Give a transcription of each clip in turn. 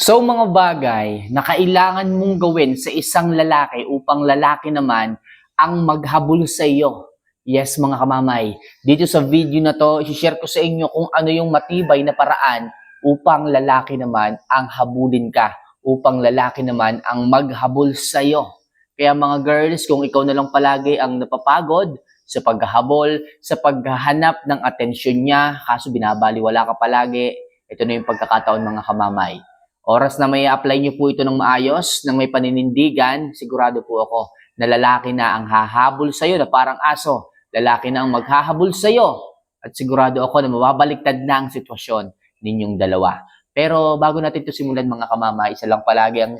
So mga bagay na kailangan mong gawin sa isang lalaki upang lalaki naman ang maghabol sa iyo. Yes mga kamamay, dito sa video na to, i-share ko sa inyo kung ano yung matibay na paraan upang lalaki naman ang habulin ka, upang lalaki naman ang maghabol sa iyo. Kaya mga girls, kung ikaw na lang palagi ang napapagod sa paghahabol, sa paghahanap ng atensyon niya, kaso binabaliwala ka palagi, ito na yung pagkakataon mga kamamay. Oras na may apply nyo po ito ng maayos, ng may paninindigan, sigurado po ako na lalaki na ang hahabol sa'yo na parang aso. Lalaki na ang maghahabol sa'yo. At sigurado ako na mababaliktad na ang sitwasyon ninyong dalawa. Pero bago natin ito simulan mga kamama, isa lang palagi ang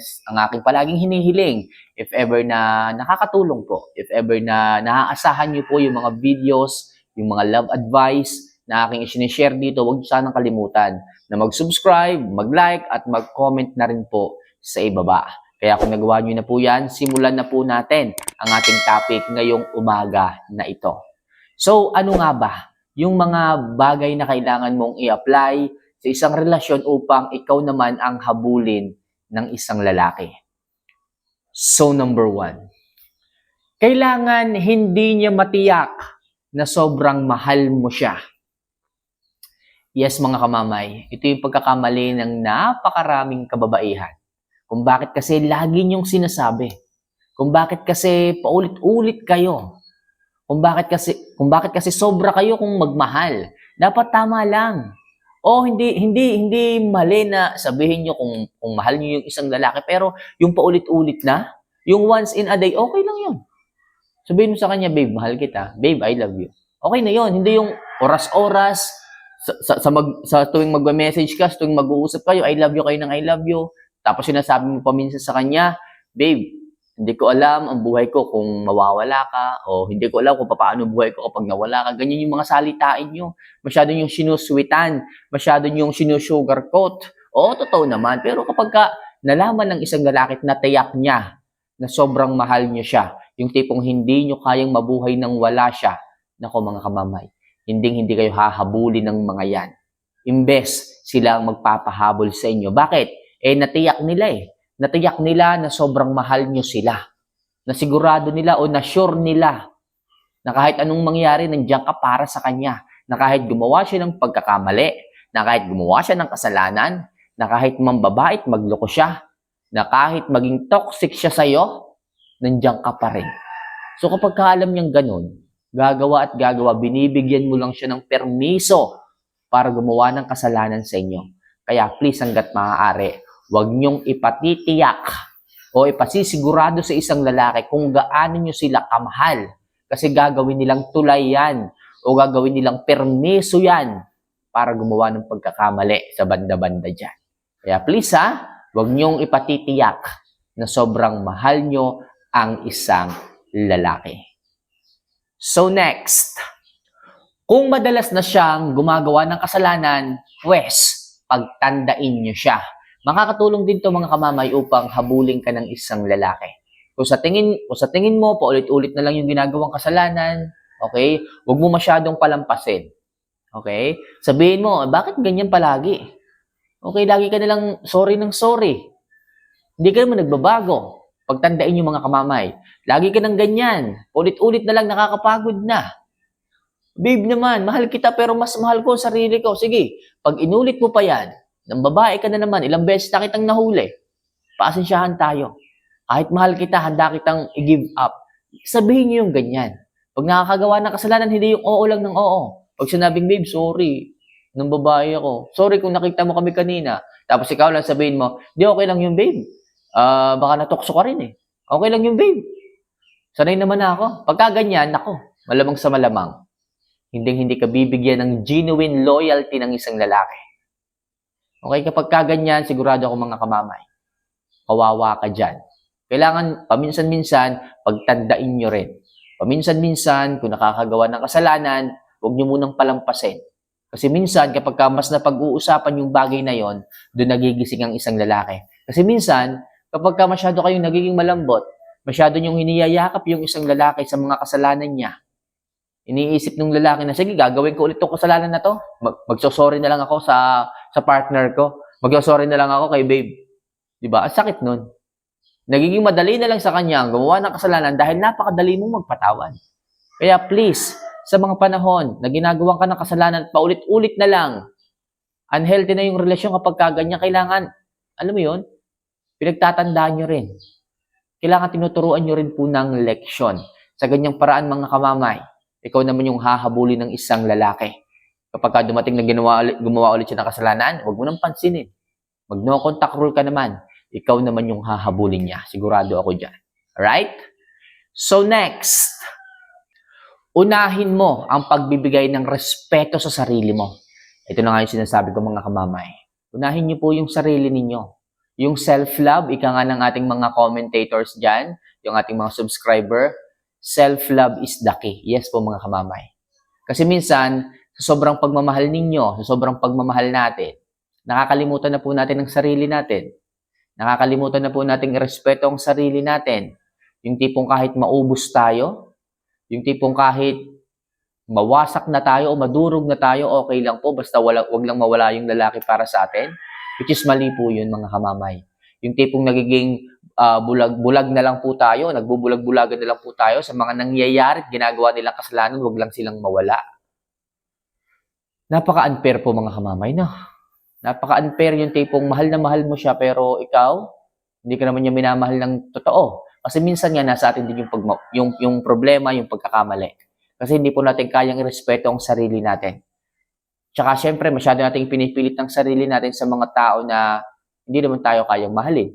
aking palaging hinihiling. If ever na nakakatulong po, if ever na naaasahan nyo po yung mga videos, yung mga love advice na aking isinishare dito, huwag nyo sanang kalimutan na mag-subscribe, mag-like, at mag-comment na rin po sa ibaba. Kaya kung nagawa nyo na po yan, simulan na po natin ang ating topic ngayong umaga na ito. So, ano nga ba yung mga bagay na kailangan mong i-apply sa isang relasyon upang ikaw naman ang habulin ng isang lalaki? So, number 1, kailangan hindi niya matiyak na sobrang mahal mo siya. Yes, mga kamamay, ito yung pagkakamali ng napakaraming kababaihan. Kung bakit kasi lagi niyong sinasabi. Kung bakit kasi paulit-ulit kayo. Kung bakit kasi sobra kayo kung magmahal. Dapat tama lang. O hindi mali na sabihin niyo kung mahal niyo yung isang lalaki, pero yung paulit-ulit na, yung once in a day, okay lang yun. Sabihin mo sa kanya, babe, mahal kita. Babe, I love you. Okay na yun. Hindi yung oras-oras, sa tuwing magme-message ka, sa tuwing mag-uusap kayo, I love you kayo ng I love you. Tapos sinasabi mo pa minsan sa kanya, babe, hindi ko alam ang buhay ko kung mawawala ka, o hindi ko alam kung paano buhay ko kapag nawala ka. Ganyan yung mga salitain nyo. Masyado yung sinuswitan, masyado yung sinusugarcoat. Oo, totoo naman. Pero kapag nalaman ng isang lalaki na tiyak niya na sobrang mahal niyo siya, yung tipong hindi nyo kayang mabuhay nang wala siya, nako mga kamamay, hindi kayo hahabulin ng mga yan. Imbes sila ang magpapahabol sa inyo. Bakit? Natiyak nila Natiyak nila na sobrang mahal nyo sila. Na sigurado nila o na sure nila na kahit anong mangyari, nandiyan ka para sa kanya. Na kahit gumawa siya ng pagkakamali, na kahit gumawa siya ng kasalanan, na kahit mambabait, magloko siya, na kahit maging toxic siya sa'yo, nandiyan ka pa rin. So kapag alam niyang ganun, gagawa at gagawa, binibigyan mo lang siya ng permiso para gumawa ng kasalanan sa inyo. Kaya please, hanggat maaari, huwag niyong ipatitiyak o ipasisigurado sa isang lalaki kung gaano niyo sila kamahal. Kasi gagawin nilang tulay yan o gagawin nilang permiso yan para gumawa ng pagkakamali sa banda-banda dyan. Kaya please huwag niyong ipatitiyak na sobrang mahal niyo ang isang lalaki. So next, kung madalas na siyang gumagawa ng kasalanan, pues, pagtandain niyo siya. Makakatulong din to mga kamamay upang habulin ka ng isang lalaki. Kung sa tingin mo, paulit-ulit na lang yung ginagawang kasalanan, okay? Huwag mo masyadong palampasin. Okay? Sabihin mo, bakit ganyan palagi? Okay, lagi ka nalang sorry ng sorry. Hindi ka naman nagbabago. Pagtandain yung mga kamamay. Lagi ka ng ganyan. Ulit-ulit na lang, nakakapagod na. Babe naman, mahal kita pero mas mahal ko ang sarili ko. Sige, pag inulit mo pa yan, ng babae ka na naman, ilang beses na kitang nahuli, paasensyahan tayo. Kahit mahal kita, handa kitang i-give up. Sabihin niyo yung ganyan. Pag nakakagawa ng kasalanan, hindi yung oo lang ng oo. Pag sinabing, babe, sorry, ng babae ako. Sorry kung nakita mo kami kanina. Tapos ikaw lang sabihin mo, di okay lang yung babe. Baka natokso ka rin eh. Okay lang yung babe. Sanay naman ako. Pagka ganyan, nako, malamang sa malamang. Hindi ka bibigyan ng genuine loyalty ng isang lalaki. Okay, kapag kaganyan, sigurado ako mga kamamay, kawawa ka dyan. Kailangan paminsan-minsan, pagtandain nyo rin. Paminsan-minsan, kung nakakagawa ng kasalanan, huwag nyo munang palampasin. Kasi minsan, kapag mas napag-uusapan yung bagay na yon, doon nagigising ang isang lalaki. Kasi minsan, kapag masyado kayong nagiging malambot, masyado nyong hiniyayakap yung isang lalaki sa mga kasalanan niya, iniisip ng lalaki na, sige, gagawin ko ulit itong kasalanan na to. Magsosorry na lang ako sa partner ko. Magsosorry na lang ako kay babe. Di ba? Ang sakit nun. Nagiging madali na lang sa kanya ang gumawa ng kasalanan dahil napakadali mong magpatawan. Kaya please, sa mga panahon na ginagawa ka ng kasalanan, paulit-ulit na lang, unhealthy na yung relasyon kapag kaganyan, kailangan, alam mo yun, pinagtatandaan nyo rin. Kailangan tinuturuan nyo rin po ng leksyon. Sa ganyang paraan, mga kamamay, ikaw naman yung hahabulin ng isang lalaki. Kapag dumating na gumawa ulit siya ng kasalanan, huwag mo nang pansinin. Mag-no contact rule ka naman. Ikaw naman yung hahabulin niya. Sigurado ako dyan. Alright? So next, unahin mo ang pagbibigay ng respeto sa sarili mo. Ito na nga yung sinasabi ko, mga kamamay. Unahin niyo po yung sarili ninyo. Yung self-love, ika nga ng ating mga commentators dyan, yung ating mga subscriber, self-love is the key. Yes po, mga kamamay. Kasi minsan, sa sobrang pagmamahal ninyo, sa sobrang pagmamahal natin, nakakalimutan na po natin ang sarili natin. Nakakalimutan na po natin irespeto ang sarili natin. Yung tipong kahit maubos tayo, yung tipong kahit mawasak na tayo o madurog na tayo, okay lang po, basta wag lang mawala yung lalaki para sa atin. Which is mali po yun, mga kamamay. Yung tipong nagiging bulag-bulag na lang po tayo, nagbubulag-bulagan na lang po tayo sa mga nangyayari at ginagawa nilang kasalanan, wag lang silang mawala. Napaka-unfair po, mga kamamay, no? Napaka-unfair yung tipong mahal na mahal mo siya pero ikaw, hindi ka naman niya minamahal ng totoo. Kasi minsan nga nasa atin din yung problema, yung pagkakamali. Kasi hindi po natin kayang irespeto ang sarili natin. Tsaka syempre, masyado nating pinipilit ng sarili natin sa mga tao na hindi naman tayo kayang mahalin.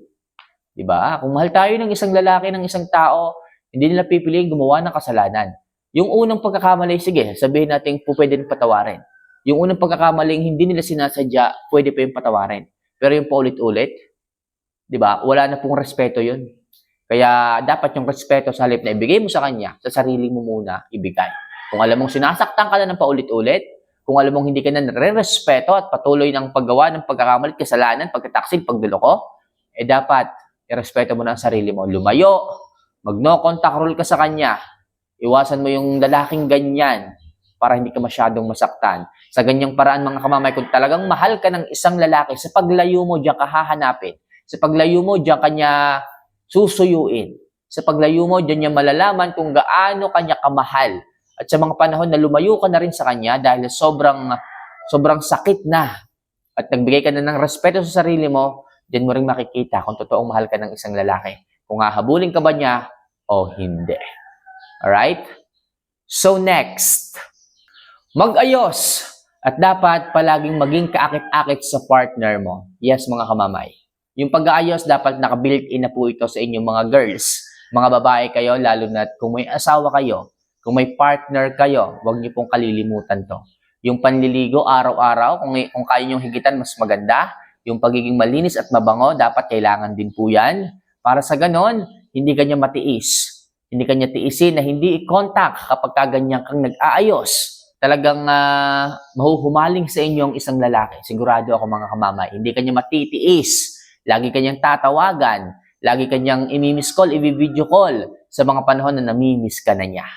Diba? Kung mahal tayo ng isang lalaki, ng isang tao, hindi nila pipiliin gumawa ng kasalanan. Yung unang pagkakamali, sige, sabihin natin po pwede patawarin. Yung unang pagkakamaling hindi nila sinasadya, pwede pa yung patawarin. Pero yung paulit-ulit, diba? Wala na pong respeto yun. Kaya dapat yung respeto sa halip na ibigay mo sa kanya, sa sarili mo muna ibigay. Kung alam mong sinasaktan ka na ng paulit-ulit, kung alam mong hindi ka na nare-respeto at patuloy ng paggawa ng pagkakamalit, kasalanan, pagkataksil, pagduloko, dapat irespeto mo na ang sarili mo. Lumayo, mag-no contact rule ka sa kanya. Iwasan mo yung lalaking ganyan para hindi ka masyadong masaktan. Sa ganyang paraan, mga kamamay, kung talagang mahal ka ng isang lalaki, sa paglayo mo, diyan ka hahanapin. Sa paglayo mo, diyan ka niya susuyuin. Sa paglayo mo, diyan niya malalaman kung gaano kanya kamahal. At sa mga panahon na lumayo ka na rin sa kanya dahil sobrang sakit na at nagbigay ka na ng respeto sa sarili mo, diyan mo rin makikita kung totoong mahal ka ng isang lalaki. Kung hahabulin ka ba niya o hindi. Alright? So next, mag-ayos at dapat palaging maging kaakit-akit sa partner mo. Yes, mga kamamay. Yung pag-aayos, dapat naka-built-in na po ito sa inyong mga girls. Mga babae kayo, lalo na kung may asawa kayo, kung may partner kayo, huwag niyo pong kalilimutan to. Yung panliligo araw-araw, kung kaya niyong higitan, mas maganda. Yung pagiging malinis at mabango, dapat kailangan din po yan. Para sa ganon, hindi kanya matiis. Hindi kanya tiisin na hindi i-contact kapag kaganyan kang nag-aayos. Talagang mahuhumaling sa inyo ang isang lalaki. Sigurado ako, mga kamamay. Hindi kanya matitiis. Lagi kanyang tatawagan. Lagi kanyang i-miss call, i-video call sa mga panahon na namimiss ka na niya.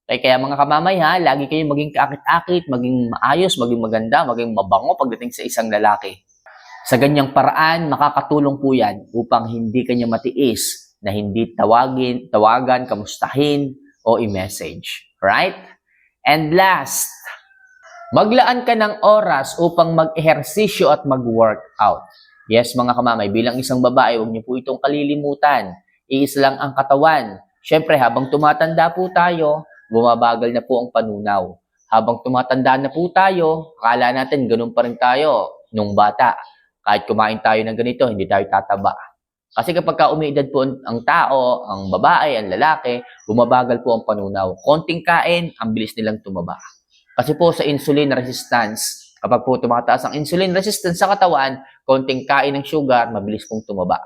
Kaya mga kamamay ha, lagi kayong maging kaakit-akit, maging maayos, maging maganda, maging mabango pagdating sa isang lalaki. Sa ganyang paraan, makakatulong po yan upang hindi kanya matiis na hindi tawagan, kamustahin, o i-message. Right? And last, maglaan ka ng oras upang mag-ehersisyo at mag-workout. Yes, mga kamamay, bilang isang babae, huwag niyo po itong kalilimutan. Iisa lang ang katawan. Siyempre, habang tumatanda po tayo, bumabagal na po ang panunaw. Habang tumatanda na po tayo, akala natin ganun pa rin tayo nung bata. Kahit kumain tayo ng ganito, hindi tayo tataba. Kasi kapag umiidad po ang tao, ang babae, ang lalaki, bumabagal po ang panunaw. Konting kain, ang bilis nilang tumaba. Kasi po sa insulin resistance, kapag po tumataas ang insulin resistance sa katawan, konting kain ng sugar, mabilis pong tumaba.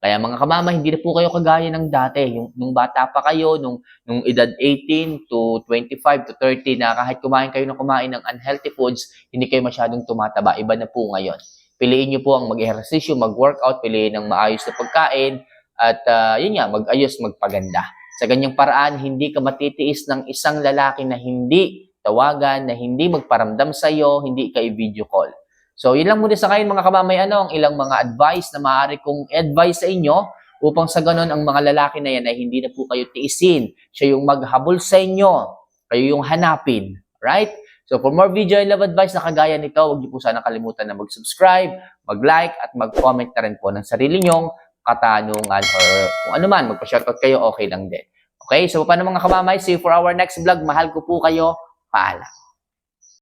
Kaya mga kamama, hindi na po kayo kagaya ng dati. Nung bata pa kayo, nung edad 18 to 25 to 30 na kahit kumain kayo ng unhealthy foods, hindi kayo masyadong tumataba. Iba na po ngayon. Piliin nyo po ang mag-ehersisyo, mag-workout, piliin ang maayos na pagkain, at yun nga, mag-ayos, magpaganda. Sa ganyang paraan, hindi ka matitiis ng isang lalaki na hindi tawagan, na hindi magparamdam sa iyo, hindi ka i-video call. So, yun lang muna sa ngayon mga kamamay, ang ilang mga advice na maaari kong advice sa inyo upang sa ganun ang mga lalaki na yan ay hindi na po kayo tiisin. Siya yung maghabol sa inyo. Kayo yung hanapin. Right? So, for more video and love advice na kagaya nito, huwag niyo po sana kalimutan na mag-subscribe, mag-like, at mag-comment na rin po ng sarili nyong katanungan or kung ano man, magpa-shoutout kayo, okay lang din. Okay? So, paano mga kamamay? See you for our next vlog. Mahal ko po kayo. Paalam.